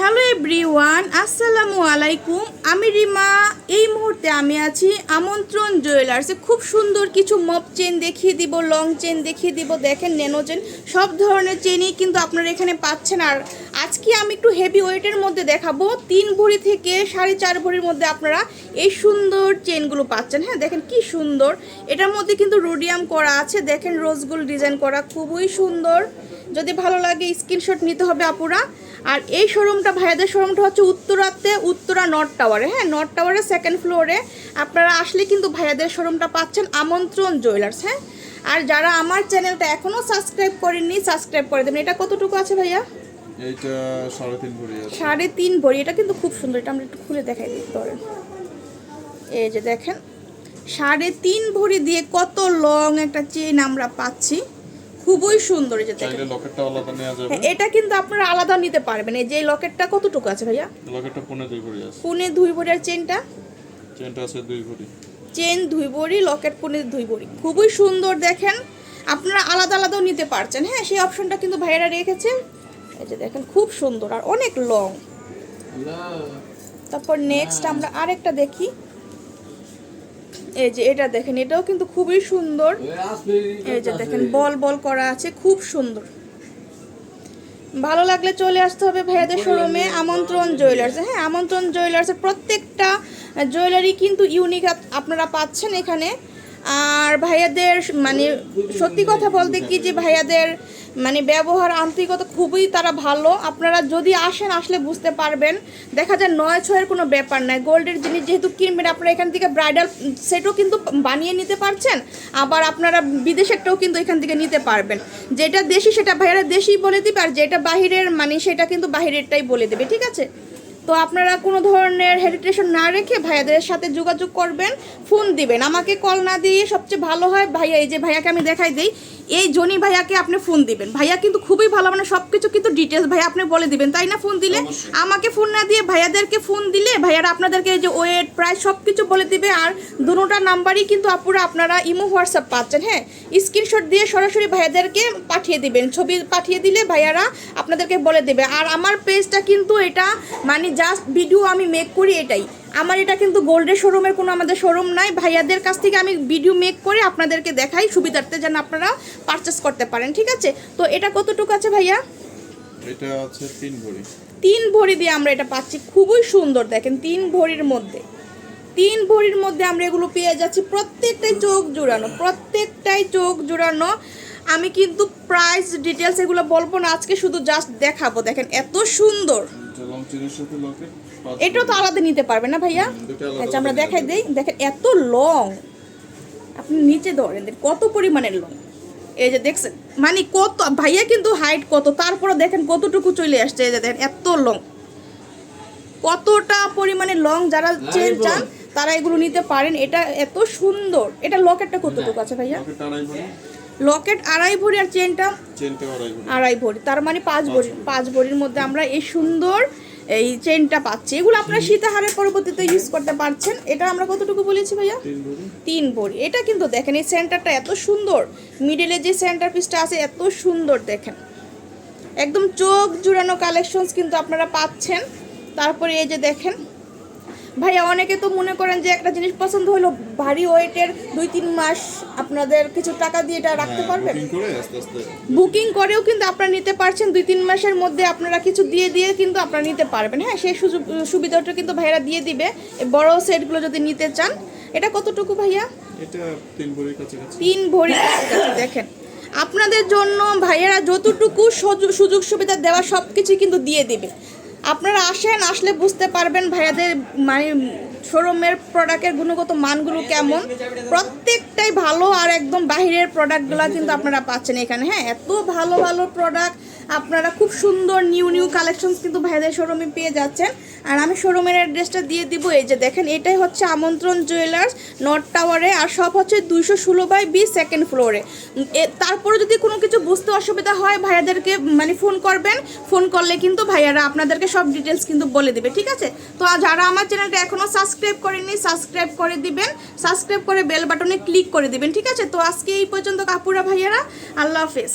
Hello everyone, আসসালামু আলাইকুম। আমি রিমা। এই মুহূর্তে আমি আছি আমন্ত্রণ জুয়েলার্সে। খুব সুন্দর কিছু মপ চেন দেখিয়ে দিব, লং চেন দেখিয়ে দিব। দেখেন ন্যানো চেন, সব ধরনের চেনই কিন্তু আপনারা এখানে পাচ্ছেন। আর আজকে আমি একটু হেভি ওয়েটের মধ্যে দেখাবো। 3 ভরি থেকে 4.5 ভরির মধ্যে আপনারা এই সুন্দর চেনগুলো পাচ্ছেন। হ্যাঁ, দেখেন কি সুন্দর। এটার মধ্যে কিন্তু রোডিয়াম করা আছে। দেখেন রোজগুলো ডিজাইন করা, খুবই সুন্দর। যদি ভালো লাগে স্ক্রিনশট নিতে হবে আপুরা। আর এই শোরুমটা, ভাইয়াদের শোরুমটা হচ্ছে উত্তরা নর্থ টাওয়ারে। হ্যাঁ, নর্থ টাওয়ারের 2nd ফ্লোরে আপনারা আসলে কিন্তু ভাইয়াদের শোরুমটা পাচ্ছেন আমন্ত্রণ জুয়েলার্স। হ্যাঁ, আর যারা আমার চ্যানেলটা এখনো সাবস্ক্রাইব করেননি, সাবস্ক্রাইব করে দেবেন। এটা কতটুকু আছে ভাইয়া? এইটা 3.5 ভরি আছে। 3.5 ভরি। এটা কিন্তু খুব সুন্দর। এটা আমরা একটু খুলে দেখাই দিই ধরেন। এই যে দেখেন 3.5 ভরি দিয়ে কত লং একটা চেইন আমরা পাচ্ছি, খুবই সুন্দর। এই যে চাইলে লকেটটা আলাদা নেওয়া যাবে। এটা কিন্তু আপনারা আলাদা নিতে পারবেন। এই যে লকেটটা কতটুকু আছে ভাইয়া? লকেটটা 2.5 ভরি আছে। 2.5 ভরি। আর চেনটা আছে 2 ভরি। চেন 2 ভরি, লকেট 2.5 ভরি। খুবই সুন্দর। দেখেন আপনারা আলাদা আলাদাও নিতে পারছেন। হ্যাঁ, সেই অপশনটা কিন্তু ভাইয়ারা রেখেছেন। এই যে দেখেন খুব সুন্দর আর অনেক লং। তারপর নেক্সট আমরা আরেকটা দেখি। এই যে এটা দেখেন, এটাও কিন্তু খুবই সুন্দর। এই যে দেখেন বল বল করা আছে, খুব সুন্দর। ভালো লাগলে চলে আসতে হবে ভাইয়াদের শোরুমে আমন্ত্রণ জুয়েলার্স। হ্যাঁ, আমন্ত্রণ জুয়েলার্সের প্রত্যেকটা জুয়েলারি কিন্তু ইউনিক আপনারা পাচ্ছেন এখানে। আর ভাইয়াদের মানে সত্যি কথা বলতে কি যে ভাইয়াদের মানে ব্যবহার, আন্তরিকতা খুবই তারা ভালো। আপনারা যদি আসলে বুঝতে পারবেন। দেখা যায় 9-6-এর কোনো ব্যাপার নাই। গোল্ডের জিনিস যেহেতু কিনবেন, আপনারা এখান থেকে ব্রাইডাল সেটও কিন্তু বানিয়ে নিতে পারছেন। আবার আপনারা বিদেশেরটাও কিন্তু এখান থেকে নিতে পারবেন। যেটা দেশি সেটা ভাইয়ারা দেশি বলে দিবে, আর যেটা বাহিরের মানে সেটা কিন্তু বাহিরেরটাই বলে দেবে। ঠিক আছে? তো আপনারা কোনো ধরনের হেজিটেশন না রেখে ভাইয়াদের সাথে যোগাযোগ করবেন, ফোন দিবেন। আমাকে কল না দিয়ে সবচেয়ে ভালো হয় ভাইয়া, এই যে ভাইয়াকে আমি দেখাই দিই, এই জনি ভাইয়াকে আপনি ফোন দিবেন। ভাইয়া কিন্তু খুবই ভালো, মানে সব কিছু কিন্তু ডিটেলস ভাইয়া আপনি বলে দিবেন, তাই না? ফোন দিলে আমাকে ফোন না দিয়ে ভাইয়াদেরকে ফোন দিলে ভাইয়ারা আপনাদেরকে এই যে ওয়েট, প্রাইস সব কিছু বলে দিবে। আর দুটোটা নাম্বারই কিন্তু আপুরা আপনারা ইমো হোয়াটসঅ্যাপ পাচ্ছেন। হ্যাঁ, স্ক্রিনশট দিয়ে সরাসরি ভাইয়াদেরকে পাঠিয়ে দিবেন। ছবি পাঠিয়ে দিলে ভাইয়ারা আপনাদেরকে বলে দেবে। আর আমার পেজটা কিন্তু এটা মানে জাস্ট ভিডিও আমি মেক করি, এটাই আমার। এটা কিন্তু গোল্ডের শোরুমের কোনো আমাদের শোরুম নাই। ভাইয়াদের কাছ থেকে আমি ভিডিও মেক করে আপনাদেরকে দেখাই, সুবিধার্থে যেন আপনারা পারচেস করতে পারেন। ঠিক আছে? তো এটা কতটুকু আছে ভাইয়া? এটা আছে 3 ভরি। 3 ভরি দিয়ে আমরা এটা পাচ্ছি, খুবই সুন্দর। দেখেন 3 ভরির মধ্যে, 3 ভরির মধ্যে আমরা এগুলো পেয়ে যাচ্ছি। প্রত্যেকটাই চোখ জোড়ানো। আমি কিন্তু প্রাইস ডিটেলস এগুলো বলবো না আজকে, শুধু জাস্ট দেখাবো। দেখেন এত সুন্দর। এটাও তো আলাদা নিতে পারবেন না ভাইয়া? আচ্ছা, আমরা দেখাই দেই। দেখেন এত লং, আপনি নিচে ধরেন কত পরিমাণের লং। এই যে দেখছেন মানে কত, ভাইয়া কিন্তু হাইট কত, তারপরে দেখেন কতটুকু চলে আসছে। এই যে দেখেন এত লং, কতটা পরিমাণে লং। যারা চেন চান তারা এগুলো নিতে পারেন। এটা এত সুন্দর। এটা লকেটটা কতটুকু আছে ভাইয়া? লকেট 2.5 ভরি। আর চেনটা 2.5 ভরি। তার মানে 5 ভরির মধ্যে আমরা এই সুন্দর এই চেনটা পাচ্ছি। এগুলো আপনারা সীতাহারের পরবর্তীতে ইউজ করতে পারছেন। এটা আমরা কতটুকু বলেছি ভাইয়া? 3 ভরি। এটা কিন্তু দেখেন এই সেন্টারটা এত সুন্দর, মিডলে যে সেন্টার পিসটা আছে এত সুন্দর। দেখেন একদম চোখ জুড়ানো কালেকশনস কিন্তু আপনারা পাচ্ছেন। তারপরে এই যে দেখেন ভাইয়া, অনেকে তো মনে করেন যে একটা জিনিস পছন্দ হলো ভারী ওয়েটের, 2-3 মাস আপনাদের কিছু টাকা দিয়ে এটা রাখতে পারবেন। বুকিং করেও কিন্তু আপনারা নিতে পারছেন। 2-3 মাসের মধ্যে আপনারা কিছু দিয়ে কিন্তু আপনারা নিতে পারবেন। হ্যাঁ, সেই সুবিধাটা কিন্তু ভাইয়ারা দিয়ে দিবে বড় সেটগুলো যদি নিতে চান। এটা কতটুকু ভাইয়া? এটা 3 ভরির কাছাকাছি। 3 ভরির কাছাকাছি। দেখেন আপনাদের জন্য ভাইয়ারা যতটুকু সুযোগ সুবিধা দেওয়া সব কিছু কিন্তু দিয়ে দিবে। আপনারা আসলে বুঝতে পারবেন ভাইয়াদের মানে শোরুমের প্রোডাক্টের গুণগত মানগুলো কেমন। প্রত্যেকটাই ভালো। আর একদম বাহিরের প্রোডাক্টগুলো কিন্তু আপনারা পাচ্ছেন এখানে। হ্যাঁ, এত ভালো ভালো প্রোডাক্ট আপনারা খুব সুন্দর নিউ কালেকশনস কিন্তু ভাইয়াদের শোরুমে পেয়ে যাচ্ছেন। আর আমি শোরুমের অ্যাড্রেসটা দিয়ে দিব। এই যে দেখেন এটাই হচ্ছে আমন্ত্রণ জুয়েলার্স, নর্থ টাওয়ারে। আর সব হচ্ছে 216/20 2nd ফ্লোরে। তারপরে যদি কোনো কিছু বুঝতে অসুবিধা হয় ভাইয়াদেরকে মানে ফোন করবেন। ফোন করলে কিন্তু ভাইয়ারা আপনাদেরকে সব ডিটেলস কিন্তু বলে দেবে। ঠিক আছে? তো যারা আমার চ্যানেলটা এখনও সাবস্ক্রাইব করেননি, সাবস্ক্রাইব করে দিবেন। সাবস্ক্রাইব করে বেল বাটনে ক্লিক করে দিবেন। ঠিক আছে? তো আজকে এই পর্যন্ত কাপুরা ভাইয়ারা, আল্লাহ হাফেজ।